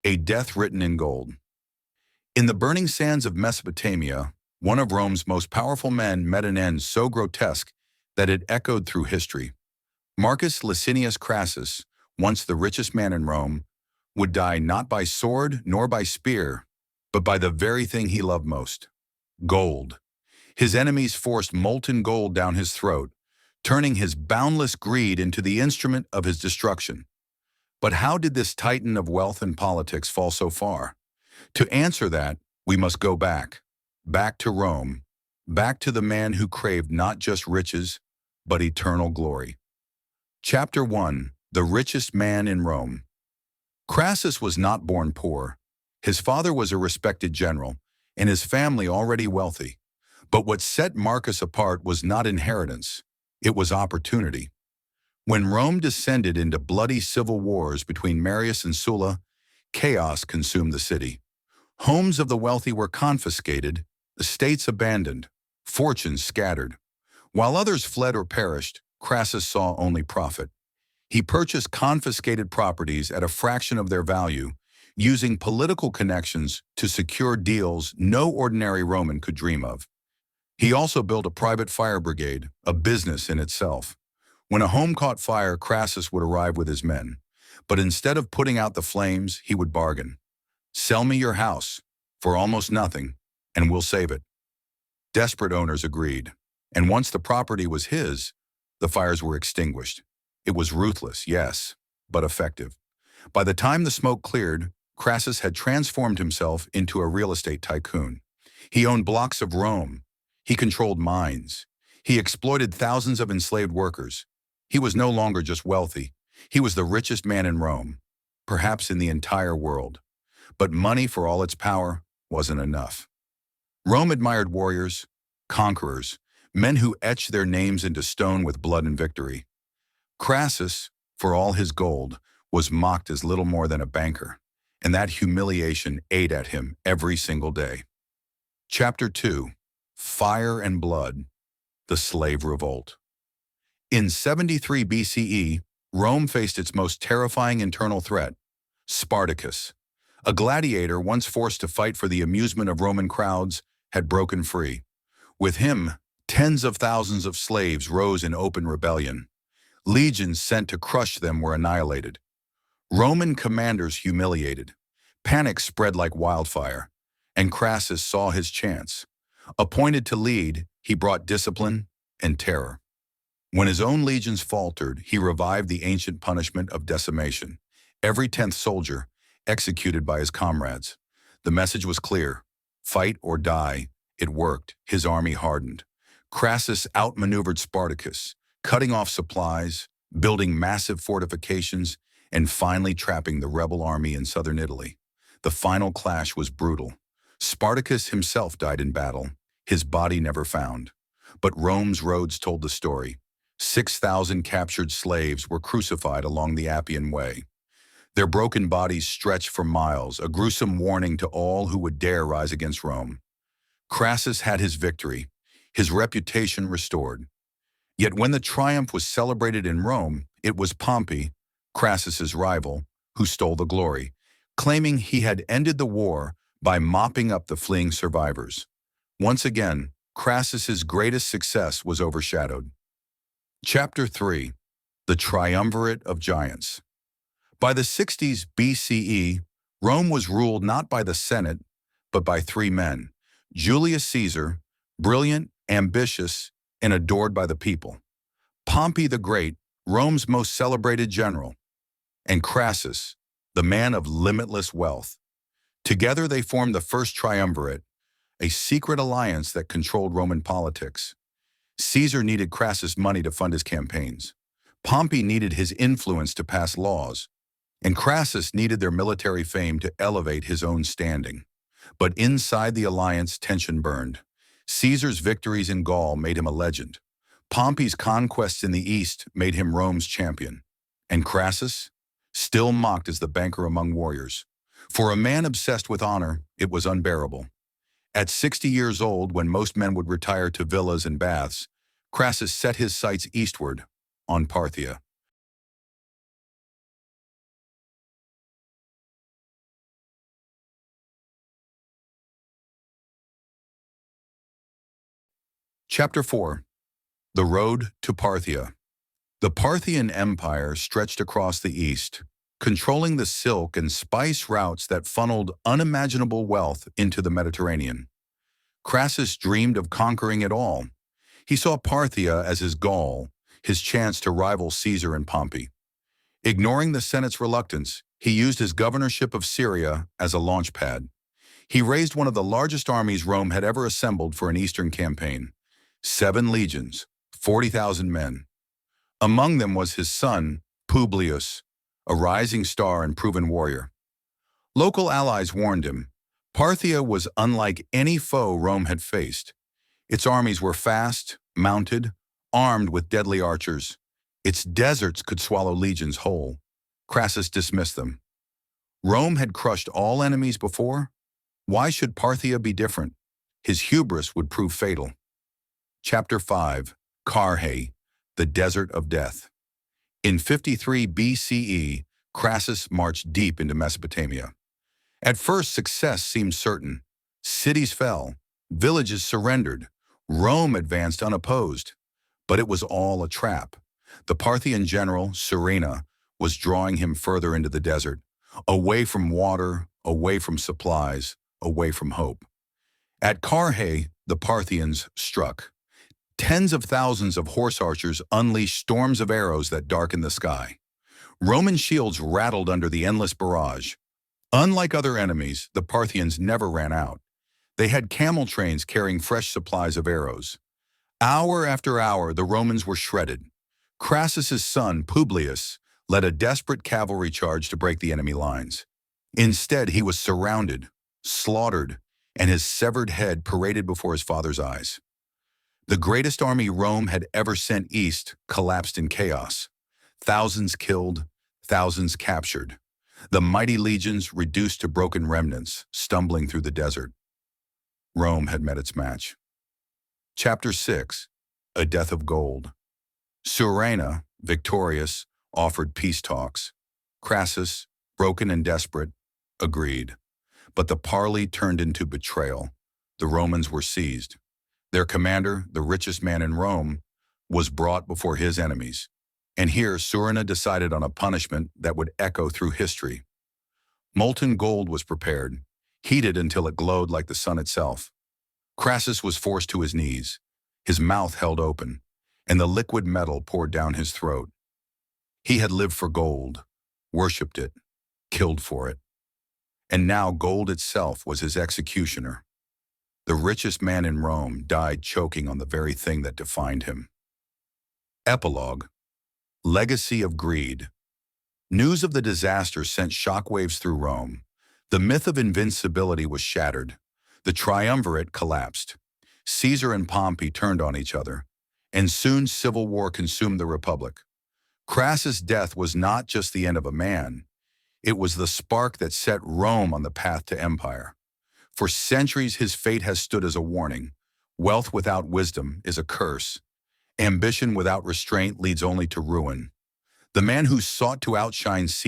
A death written in gold. In the burning sands of Mesopotamia, one of Rome's most powerful men met an end so grotesque that it echoed through history. Marcus Licinius Crassus, once the richest man in Rome, would die not by sword nor by spear, but by the very thing he loved most: gold. His enemies forced molten gold down his throat, turning his boundless greed into the instrument of his destruction. But how did this titan of wealth and politics fall so far? To answer that, we must go back to Rome, back to the man who craved not just riches, but eternal glory. Chapter 1: The Richest Man in Rome. Crassus was not born poor. His father was a respected general, and his family already wealthy. But what set Marcus apart was not inheritance, it was opportunity. When Rome descended into bloody civil wars between Marius and Sulla, chaos consumed the city. Homes of the wealthy were confiscated, estates abandoned, fortunes scattered. While others fled or perished, Crassus saw only profit. He purchased confiscated properties at a fraction of their value, using political connections to secure deals no ordinary Roman could dream of. He also built a private fire brigade, a business in itself. When a home caught fire, Crassus would arrive with his men. But instead of putting out the flames, he would bargain. "Sell me your house for almost nothing, and we'll save it." Desperate owners agreed, and once the property was his, the fires were extinguished. It was ruthless, yes, but effective. By the time the smoke cleared, Crassus had transformed himself into a real estate tycoon. He owned blocks of Rome. He controlled mines. He exploited thousands of enslaved workers. He was no longer just wealthy. He was the richest man in Rome, perhaps in the entire world. But money, for all its power, wasn't enough. Rome admired warriors, conquerors, men who etched their names into stone with blood and victory. Crassus, for all his gold, was mocked as little more than a banker, and that humiliation ate at him every single day. Chapter 2: Fire and Blood, the Slave Revolt. In 73 BCE, Rome faced its most terrifying internal threat: Spartacus. A gladiator once forced to fight for the amusement of Roman crowds had broken free. With him, tens of thousands of slaves rose in open rebellion. Legions sent to crush them were annihilated. Roman commanders humiliated. Panic spread like wildfire, and Crassus saw his chance. Appointed to lead, he brought discipline and terror. When his own legions faltered, he revived the ancient punishment of decimation. Every 10th soldier executed by his comrades. The message was clear: fight or die. It worked. His army hardened. Crassus outmaneuvered Spartacus, cutting off supplies, building massive fortifications, and finally trapping the rebel army in southern Italy. The final clash was brutal. Spartacus himself died in battle, his body never found. But Rome's roads told the story. 6,000 captured slaves were crucified along the Appian Way. Their broken bodies stretched for miles, a gruesome warning to all who would dare rise against Rome. Crassus had his victory, his reputation restored. Yet when the triumph was celebrated in Rome, it was Pompey, Crassus's rival, who stole the glory, claiming he had ended the war by mopping up the fleeing survivors. Once again, Crassus's greatest success was overshadowed. Chapter 3: The Triumvirate of Giants. By the 60s BCE, Rome was ruled not by the Senate, but by three men: Julius Caesar, brilliant, ambitious, and adored by the people; Pompey the Great, Rome's most celebrated general; and Crassus, the man of limitless wealth. Together they formed the first triumvirate, a secret alliance that controlled Roman politics. Caesar needed Crassus' money to fund his campaigns. Pompey needed his influence to pass laws. And Crassus needed their military fame to elevate his own standing. But inside the alliance, tension burned. Caesar's victories in Gaul made him a legend. Pompey's conquests in the East made him Rome's champion. And Crassus? Still mocked as the banker among warriors. For a man obsessed with honor, it was unbearable. At 60 years old, when most men would retire to villas and baths, Crassus set his sights eastward, on Parthia. Chapter 4. The Road to Parthia. The Parthian Empire stretched across the east, controlling the silk and spice routes that funneled unimaginable wealth into the Mediterranean. Crassus dreamed of conquering it all. He saw Parthia as his goal, his chance to rival Caesar and Pompey. Ignoring the Senate's reluctance, he used his governorship of Syria as a launchpad. He raised one of the largest armies Rome had ever assembled for an eastern campaign. 7 legions, 40,000 men. Among them was his son, Publius, a rising star and proven warrior. Local allies warned him. Parthia was unlike any foe Rome had faced. Its armies were fast, mounted, armed with deadly archers. Its deserts could swallow legions whole. Crassus dismissed them. Rome had crushed all enemies before. Why should Parthia be different? His hubris would prove fatal. Chapter 5. Carrhae, the Desert of Death. In 53 BCE, Crassus marched deep into Mesopotamia. At first, success seemed certain. Cities fell, villages surrendered, Rome advanced unopposed. But it was all a trap. The Parthian general, Surena, was drawing him further into the desert, away from water, away from supplies, away from hope. At Carrhae, the Parthians struck. Tens of thousands of horse archers unleashed storms of arrows that darkened the sky. Roman shields rattled under the endless barrage. Unlike other enemies, the Parthians never ran out. They had camel trains carrying fresh supplies of arrows. Hour after hour, the Romans were shredded. Crassus's son, Publius, led a desperate cavalry charge to break the enemy lines. Instead, he was surrounded, slaughtered, and his severed head paraded before his father's eyes. The greatest army Rome had ever sent east collapsed in chaos. Thousands killed, thousands captured. The mighty legions reduced to broken remnants, stumbling through the desert. Rome had met its match. Chapter 6. A Death of Gold. Surena, victorious, offered peace talks. Crassus, broken and desperate, agreed. But the parley turned into betrayal. The Romans were seized. Their commander, the richest man in Rome, was brought before his enemies. And here Surena decided on a punishment that would echo through history. Molten gold was prepared, heated until it glowed like the sun itself. Crassus was forced to his knees, his mouth held open, and the liquid metal poured down his throat. He had lived for gold, worshipped it, killed for it. And now gold itself was his executioner. The richest man in Rome died choking on the very thing that defined him. Epilogue. Legacy of greed. News of the disaster sent shockwaves through Rome. The myth of invincibility was shattered. The triumvirate collapsed. Caesar and Pompey turned on each other, and soon civil war consumed the Republic. Crassus' death was not just the end of a man. It was the spark that set Rome on the path to empire. For centuries, his fate has stood as a warning. Wealth without wisdom is a curse. Ambition without restraint leads only to ruin. The man who sought to outshine Caesar